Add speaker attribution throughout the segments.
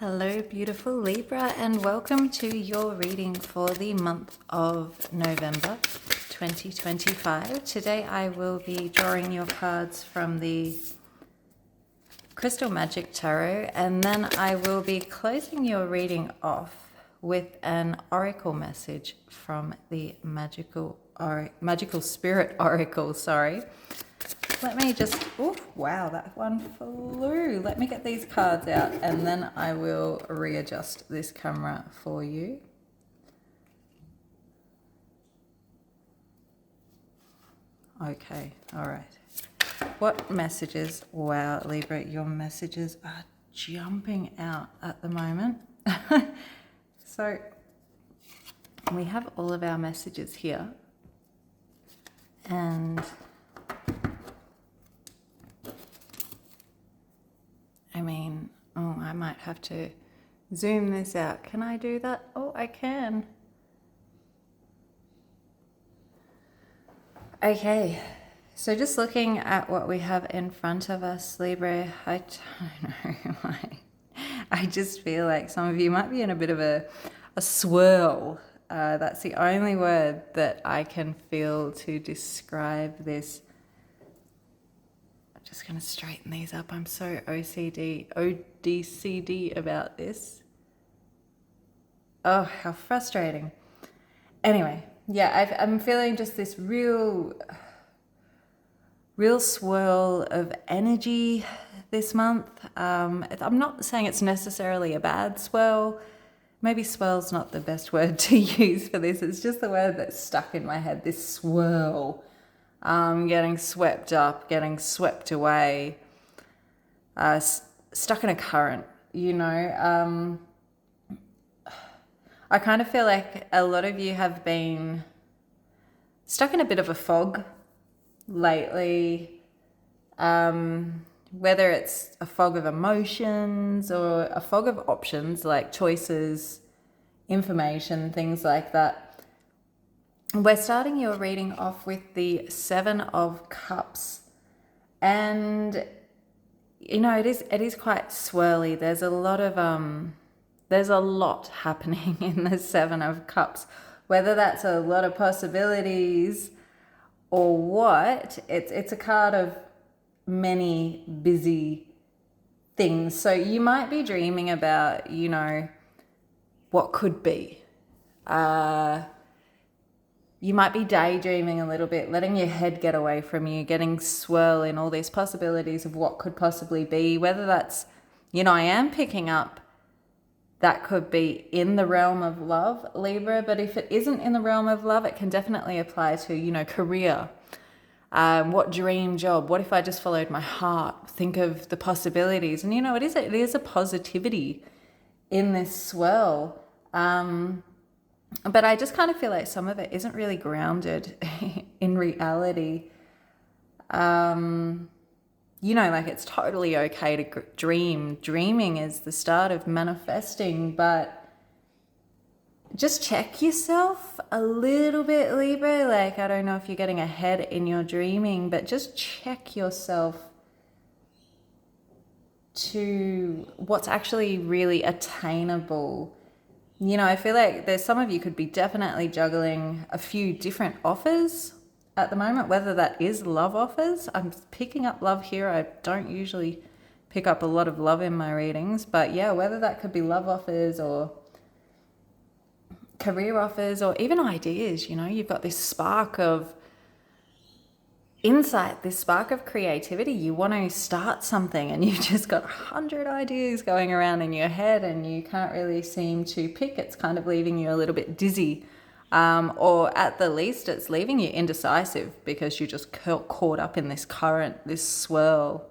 Speaker 1: Hello, beautiful Libra, and welcome to your reading for the month of November 2025. Today I will be drawing your cards from the Crystal Magic Tarot, and then I will be closing your reading off with an oracle message from the Magical Spirit Oracle, Let me just, oh, wow, that one flew. Let me get these cards out and then I will readjust this camera for you. Okay, all right. What messages? Wow, Libra, your messages are jumping out at the moment. So we have all of our messages here. And I might have to zoom this out. Can I do that? Oh, I can. Okay, so just looking at what we have in front of us, Libra, I don't know why. I just feel like some of you might be in a bit of a swirl. That's the only word that I can feel to describe this. Just going to straighten these up. I'm so ODCD about this. Oh, how frustrating. Anyway, yeah, I'm feeling just this real swirl of energy this month. I'm not saying it's necessarily a bad swirl. Maybe swirl's not the best word to use for this. It's just the word that's stuck in my head, this swirl. Getting swept up, getting swept away, stuck in a current, I kind of feel like a lot of you have been stuck in a bit of a fog lately, whether it's a fog of emotions or a fog of options like choices, information, things like that. We're starting your reading off with the Seven of Cups, and it is quite swirly. There's a lot happening in the Seven of Cups, whether that's a lot of possibilities or what. It's a card of many busy things. So you might be dreaming about what could be. You might be daydreaming a little bit, letting your head get away from you, getting swirl in all these possibilities of what could possibly be, whether that's, I am picking up that could be in the realm of love, Libra, but if it isn't in the realm of love, it can definitely apply to, career. What dream job? What if I just followed my heart? Think of the possibilities. And, it is a positivity in this swirl. But I just kind of feel like some of it isn't really grounded in reality. Like it's totally okay to dream. Dreaming is the start of manifesting, but just check yourself a little bit, Libra. Like, I don't know if you're getting ahead in your dreaming, but just check yourself to what's actually really attainable. I feel like there's some of you could be definitely juggling a few different offers at the moment, whether that is love offers. I'm picking up love here. I don't usually pick up a lot of love in my readings, but yeah, whether that could be love offers or career offers or even ideas. You've got this spark of insight, this spark of creativity. You want to start something and you've just got 100 ideas going around in your head and you can't really seem to pick. It's kind of leaving you a little bit dizzy, or at the least it's leaving you indecisive because you're just caught up in this current, this swirl.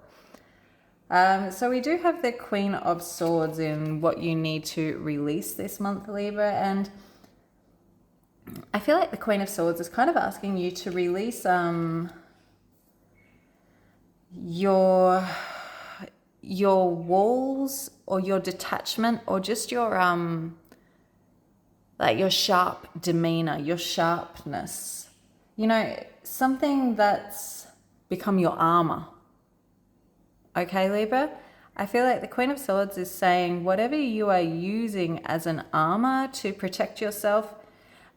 Speaker 1: So we do have the Queen of Swords in what you need to release this month, Libra, and I feel like the Queen of Swords is kind of asking you to release your walls or your detachment or just your your sharp demeanor, your sharpness, something that's become your armor. Okay, Libra, I feel like the Queen of Swords is saying whatever you are using as an armor to protect yourself,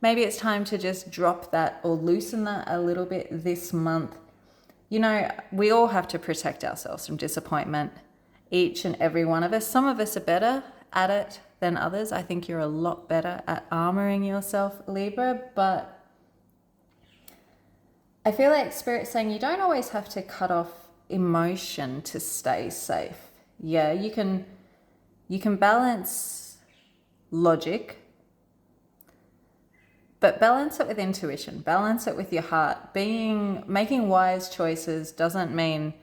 Speaker 1: maybe it's time to just drop that or loosen that a little bit this month. You know, we all have to protect ourselves from disappointment, each and every one of us. Some of us are better at it than others. I think you're a lot better at armoring yourself, Libra, but I feel like Spirit's saying you don't always have to cut off emotion to stay safe. Yeah, you can balance logic, but balance it with intuition, balance it with your heart. Making wise choices doesn't mean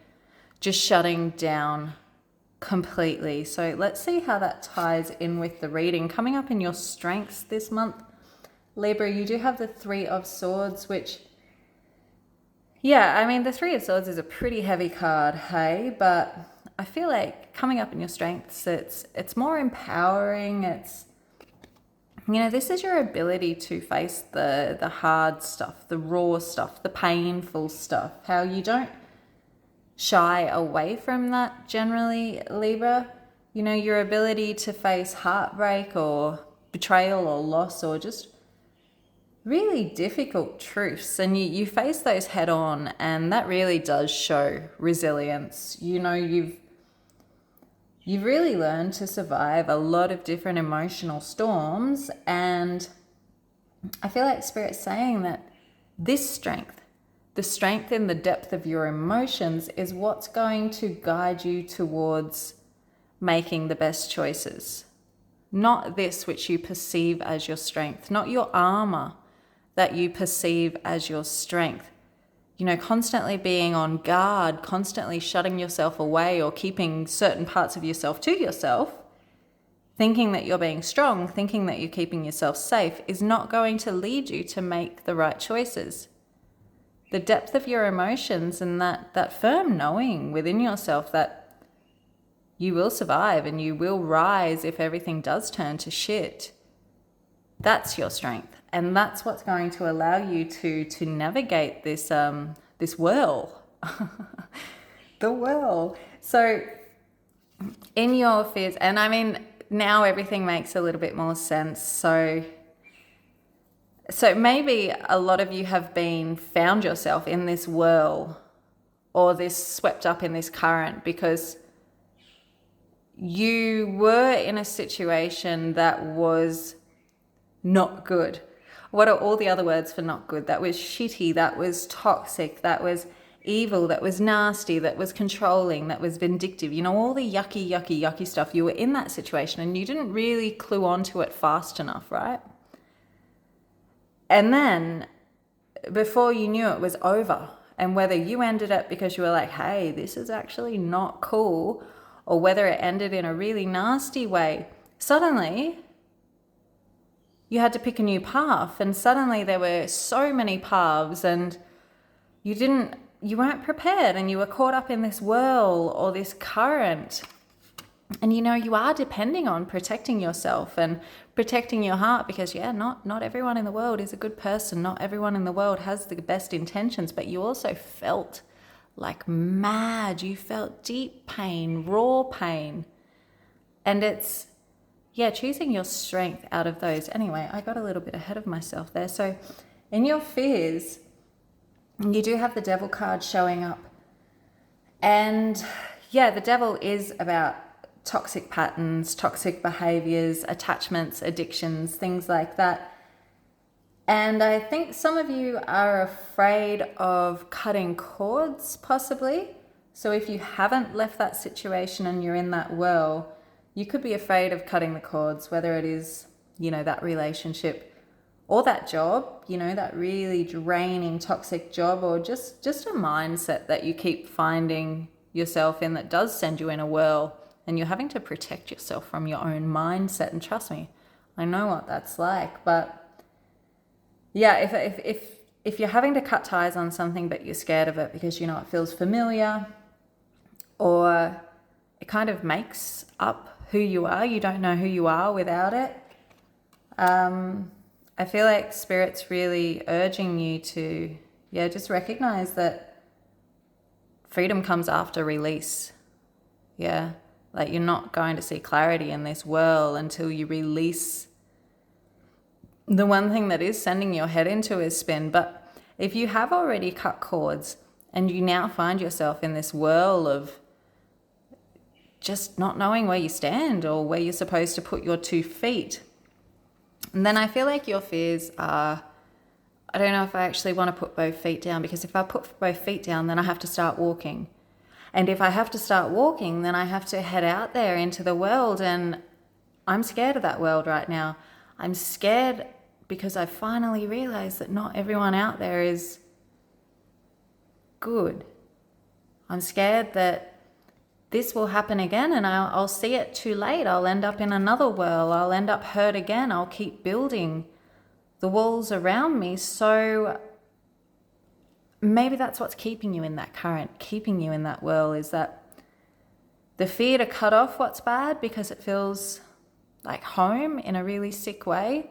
Speaker 1: just shutting down completely. So let's see how that ties in with the reading. Coming up in your strengths this month, Libra, you do have the Three of Swords, which, yeah, I mean, the Three of Swords is a pretty heavy card, hey? But I feel like coming up in your strengths, it's more empowering. It's, you know, this is your ability to face the hard stuff, the raw stuff, the painful stuff, how you don't shy away from that generally, Libra. You know, your ability to face heartbreak or betrayal or loss or just really difficult truths, and you face those head on, and that really does show resilience. You know, you've really learned to survive a lot of different emotional storms, and I feel like Spirit's saying that this strength, the strength in the depth of your emotions, is what's going to guide you towards making the best choices. Not this which you perceive as your strength, not your armor that you perceive as your strength. You know, constantly being on guard, constantly shutting yourself away or keeping certain parts of yourself to yourself, thinking that you're being strong, thinking that you're keeping yourself safe, is not going to lead you to make the right choices. The depth of your emotions and that firm knowing within yourself that you will survive and you will rise if everything does turn to shit, that's your strength. And that's what's going to allow you to navigate this whirl. The whirl. So in your fears, and I mean, now everything makes a little bit more sense. So maybe a lot of you have found yourself in this whirl or this swept up in this current because you were in a situation that was not good. What are all the other words for not good? That was shitty, that was toxic, that was evil, that was nasty, that was controlling, that was vindictive. You know, all the yucky stuff. You were in that situation and you didn't really clue onto it fast enough, right? And then before you knew it was over, and whether you ended it because you were like, hey, this is actually not cool, or whether it ended in a really nasty way, suddenly you had to pick a new path, and suddenly there were so many paths, and you weren't prepared, and you were caught up in this whirl or this current. And you know, you are depending on protecting yourself and protecting your heart, because not everyone in the world is a good person. Not everyone in the world has the best intentions, but you also felt like mad. You felt deep pain, raw pain. And it's, choosing your strength out of those. Anyway, I got a little bit ahead of myself there. So in your fears, you do have the Devil card showing up. And the Devil is about toxic patterns, toxic behaviors, attachments, addictions, things like that. And I think some of you are afraid of cutting cords, possibly. So if you haven't left that situation and you're in that whirl, you could be afraid of cutting the cords, whether it is, you know, that relationship or that job, you know, that really draining, toxic job, or just a mindset that you keep finding yourself in that does send you in a whirl, and you're having to protect yourself from your own mindset. And trust me, I know what that's like. But yeah, if you're having to cut ties on something but you're scared of it because, you know, it feels familiar or it kind of makes up who you are, you don't know who you are without it. I feel like Spirit's really urging you to, just recognize that freedom comes after release. Yeah. Like, you're not going to see clarity in this world until you release the one thing that is sending your head into a spin. But if you have already cut cords and you now find yourself in this whirl of just not knowing where you stand or where you're supposed to put your 2 feet, and then I feel like your fears are, I don't know if I actually want to put both feet down, because if I put both feet down, then I have to start walking. And if I have to start walking, then I have to head out there into the world. And I'm scared of that world right now. I'm scared because I finally realized that not everyone out there is good. I'm scared that this will happen again and I'll see it too late. I'll end up in another world. I'll end up hurt again. I'll keep building the walls around me. So maybe that's what's keeping you in that current, keeping you in that whirl, is that the fear to cut off what's bad because it feels like home in a really sick way,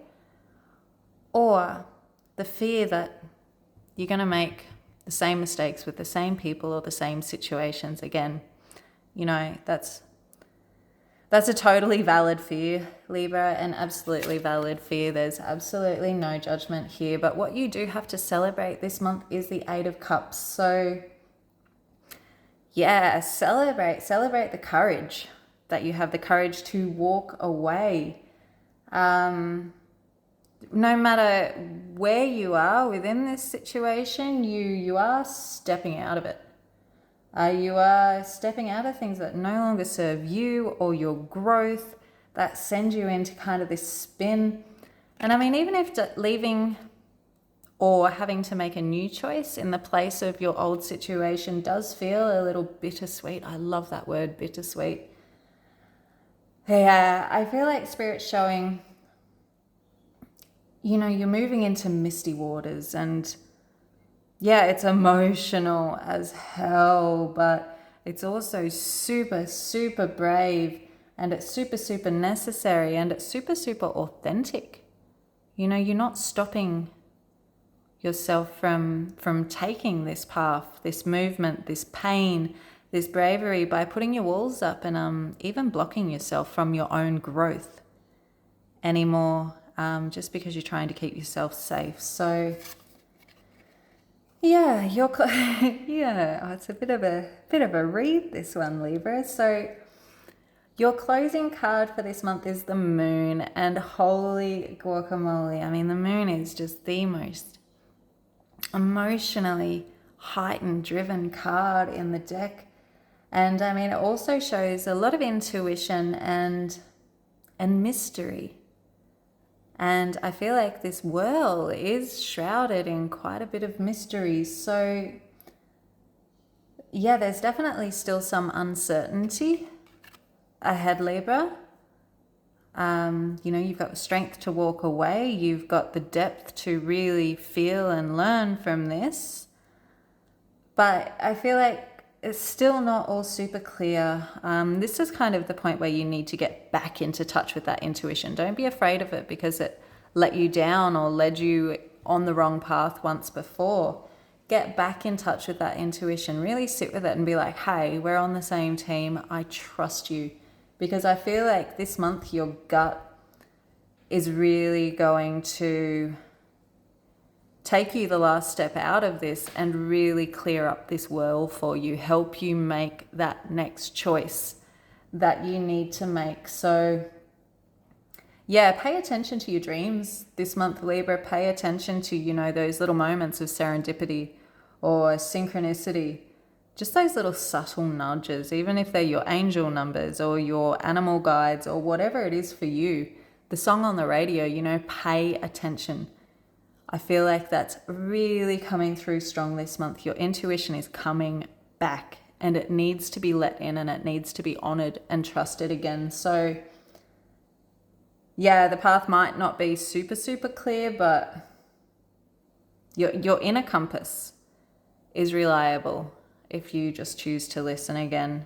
Speaker 1: or the fear that you're going to make the same mistakes with the same people or the same situations again. You know, that's a totally valid fear, Libra, an absolutely valid fear. There's absolutely no judgment here. But what you do have to celebrate this month is the 8 of Cups. So yeah, celebrate the courage that you have, the courage to walk away. No matter where you are within this situation, you are stepping out of it. You are stepping out of things that no longer serve you or your growth, that send you into kind of this spin. And I mean, even if leaving or having to make a new choice in the place of your old situation does feel a little bittersweet. I love that word, bittersweet. Yeah, I feel like Spirit's showing, you know, you're moving into misty waters, and yeah, it's emotional as hell, but it's also super, super brave, and it's super, super necessary, and it's super, super authentic. You know, you're not stopping yourself from taking this path, this movement, this pain, this bravery by putting your walls up and even blocking yourself from your own growth anymore, just because you're trying to keep yourself safe. So yeah, it's a bit of a read, this one, Libra. So your closing card for this month is the Moon, and holy guacamole, I mean, the Moon is just the most emotionally heightened, driven card in the deck. And I mean, it also shows a lot of intuition and mystery. And I feel like this world is shrouded in quite a bit of mystery. So yeah, there's definitely still some uncertainty ahead, Libra. You know, you've got the strength to walk away. You've got the depth to really feel and learn from this. But I feel like it's still not all super clear. This is kind of the point where you need to get back into touch with that intuition. Don't be afraid of it because it let you down or led you on the wrong path once before. Get back in touch with that intuition. Really sit with it and be like, hey, we're on the same team. I trust you. Because I feel like this month your gut is really going to take you the last step out of this and really clear up this world for you, help you make that next choice that you need to make. So yeah, pay attention to your dreams this month, Libra. Pay attention to, you know, those little moments of serendipity or synchronicity. Just those little subtle nudges, even if they're your angel numbers or your animal guides or whatever it is for you. The song on the radio, you know, pay attention. I feel like that's really coming through strong this month. Your intuition is coming back and it needs to be let in and it needs to be honored and trusted again. So yeah, the path might not be super, super clear, but your inner compass is reliable if you just choose to listen again.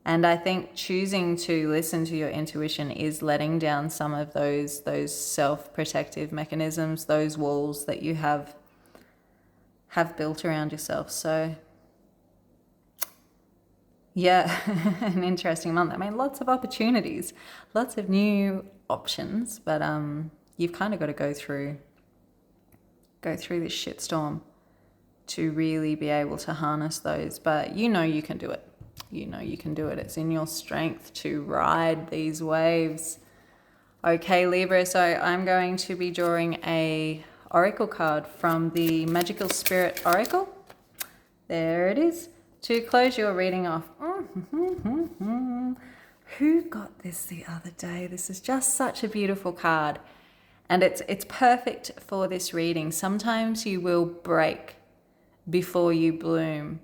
Speaker 1: And I think choosing to listen to your intuition is letting down some of those self-protective mechanisms, those walls that you have built around yourself. So Yeah, an interesting month. I mean, lots of opportunities, lots of new options, but you've kind of got to go through this shitstorm to really be able to harness those. But you know you can do it. You know you can do it. It's in your strength to ride these waves. Okay, Libra, so I'm going to be drawing a oracle card from the Magical Spirit Oracle. There it is. To close your reading off. Who got this the other day? This is just such a beautiful card. And it's perfect for this reading. Sometimes you will break before you bloom.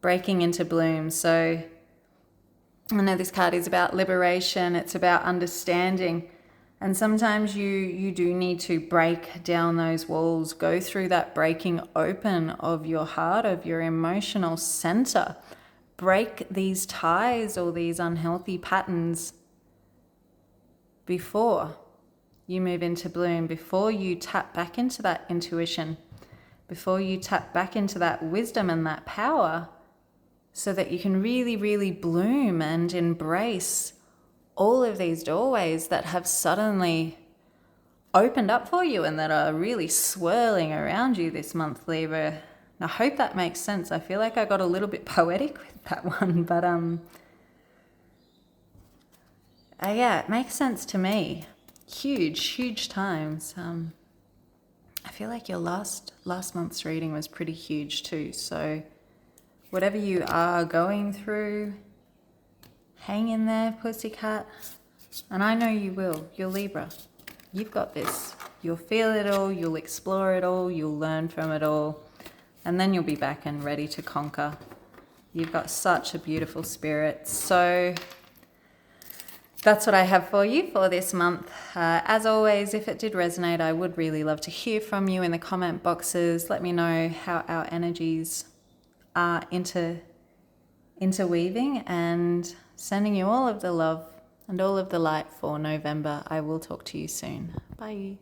Speaker 1: Breaking into bloom. So I know this card is about liberation. It's about understanding. And sometimes you do need to break down those walls, go through that breaking open of your heart, of your emotional center. Break these ties or these unhealthy patterns before you move into bloom, before you tap back into that intuition, before you tap back into that wisdom and that power, so that you can really, really bloom and embrace all of these doorways that have suddenly opened up for you and that are really swirling around you this month, Libra. I hope that makes sense. I feel like I got a little bit poetic with that one, but yeah, it makes sense to me. Huge times. I feel like your last month's reading was pretty huge too. So whatever you are going through, hang in there, pussycat. And I know you will. You're Libra. You've got this. You'll feel it all. You'll explore it all. You'll learn from it all. And then you'll be back and ready to conquer. You've got such a beautiful spirit. So that's what I have for you for this month. As always, if it did resonate, I would really love to hear from you in the comment boxes. Let me know how our energies are interweaving, and sending you all of the love and all of the light for November. I will talk to you soon. Bye.